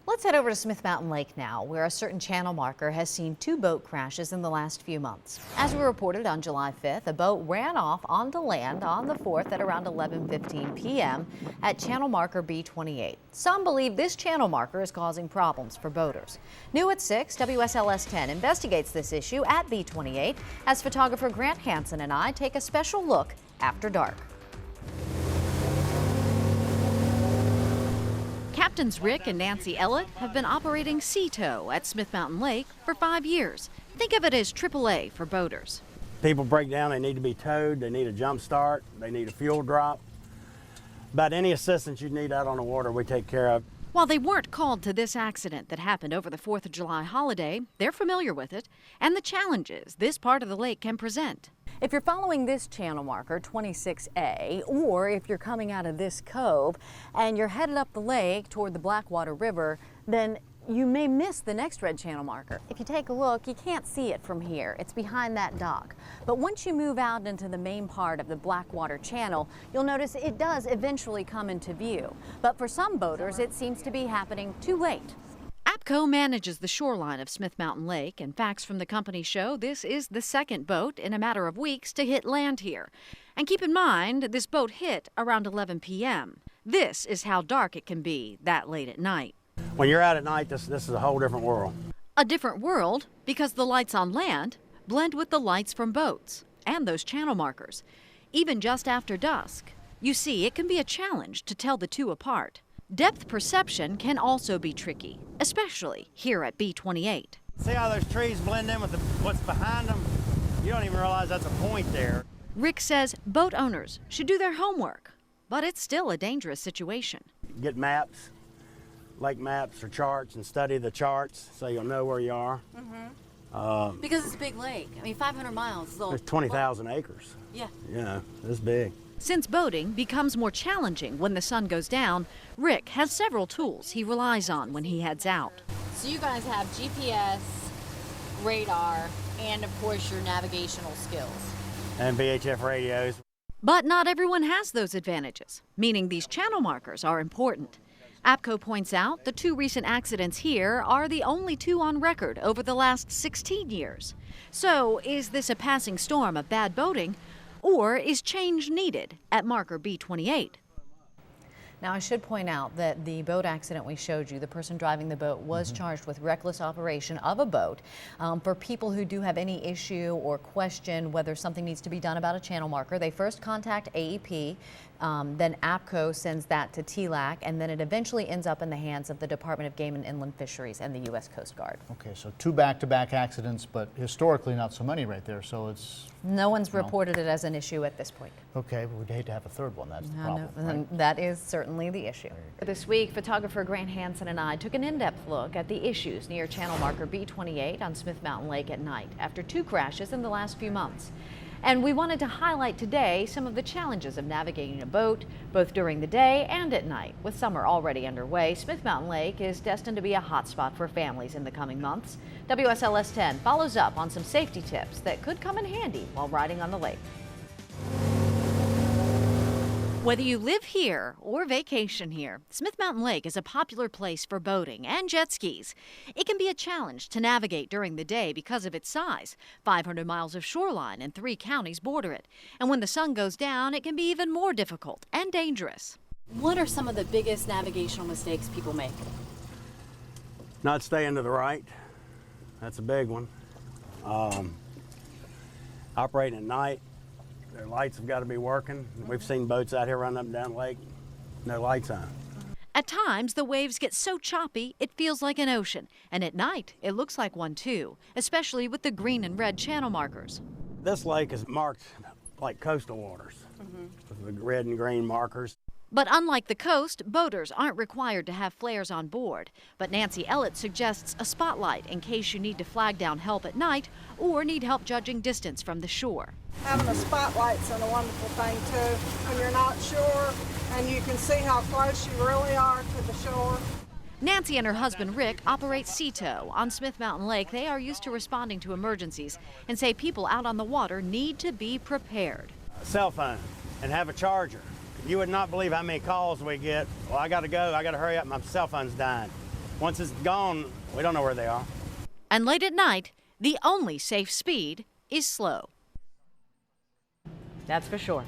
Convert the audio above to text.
Let's head over to Smith Mountain Lake now, where a certain channel marker has seen 2 boat crashes in the last few months. As we reported on July 5th, a boat ran off onto land on the 4th at around 11:15 p.m. at channel marker B28. Some believe this channel marker is causing problems for boaters. New at 6, WSLS-10 investigates this issue at B28 as photographer Grant Hansen and I take a special look after dark. Captains Rick and Nancy Ellett have been operating sea tow at Smith Mountain Lake for 5 years. Think of it as AAA for boaters. People break down, they need to be towed, they need a jump start, they need a fuel drop. About any assistance you need out on the water, we take care of. While they weren't called to this accident that happened over the 4th of July holiday, they're familiar with it and the challenges this part of the lake can present. If you're following this channel marker, 26A, or if you're coming out of this cove and you're headed up the lake toward the Blackwater River, then you may miss the next red channel marker. If you take a look, you can't see it from here. It's behind that dock. But once you move out into the main part of the Blackwater Channel, you'll notice it does eventually come into view. But for some boaters, it seems to be happening too late. APCO manages the shoreline of Smith Mountain Lake, and facts from the company show this is the second boat in a matter of weeks to hit land here. And keep in mind, this boat hit around 11 p.m. This is how dark it can be that late at night. When you're out at night, this is a whole different world. A different world because the lights on land blend with the lights from boats and those channel markers. Even just after dusk, you see it can be a challenge to tell the two apart. Depth perception can also be tricky, especially here at B28. See how those trees blend in with what's behind them? You don't even realize that's a point there. Rick says boat owners should do their homework, but it's still a dangerous situation. Get maps, lake maps or charts, and study the charts so you'll know where you are. Because it's a big lake. I mean, 500 miles. There's 20,000 acres. Yeah. Yeah, it's big. Since boating becomes more challenging when the sun goes down, Rick has several tools he relies on when he heads out. So you guys have GPS, radar, and of course your navigational skills. And VHF radios. But not everyone has those advantages, meaning these channel markers are important. APCO points out the 2 recent accidents here are the only 2 on record over the last 16 years. So is this a passing storm of bad boating? Or is change needed at marker B28? Now, I should point out that the boat accident we showed you, the person driving the boat was charged with reckless operation of a boat. For people who do have any issue or question whether something needs to be done about a channel marker, they first contact AEP, then APCO sends that to TLAC, and then it eventually ends up in the hands of the Department of Game and Inland Fisheries and the U.S. Coast Guard. Okay, so 2 back-to-back accidents, but historically not so many right there, so it's... No one's reported it as an issue at this point. Okay, but we'd hate to have a third one, that's the problem, right? That is certainly the issue. This week, photographer Grant Hansen and I took an in-depth look at the issues near channel marker B28 on Smith Mountain Lake at night after 2 crashes in the last few months. And we wanted to highlight today some of the challenges of navigating a boat, both during the day and at night. With summer already underway, Smith Mountain Lake is destined to be a hotspot for families in the coming months. WSLS-10 follows up on some safety tips that could come in handy while riding on the lake. Whether you live here or vacation here, Smith Mountain Lake is a popular place for boating and jet skis. It can be a challenge to navigate during the day because of its size. 500 miles of shoreline and 3 counties border it. And when the sun goes down, it can be even more difficult and dangerous. What are some of the biggest navigational mistakes people make? Not staying to the right. That's a big one. Operating at night. Their lights have got to be working. We've seen boats out here running up and down the lake, no lights on. At times, the waves get so choppy, it feels like an ocean. And at night, it looks like one too, especially with the green and red channel markers. This lake is marked like coastal waters, with the red and green markers. But unlike the coast, boaters aren't required to have flares on board. But Nancy Ellett suggests a spotlight in case you need to flag down help at night or need help judging distance from the shore. Having a spotlight's a wonderful thing too, when you're not sure and you can see how close you really are to the shore. Nancy and her husband Rick operate sea tow on Smith Mountain Lake. They are used to responding to emergencies and say people out on the water need to be prepared. A cell phone and have a charger. You would not believe how many calls we get. Well, I got to go, I got to hurry up, my cell phone's dying. Once it's gone, we don't know where they are. And late at night, the only safe speed is slow. That's for sure.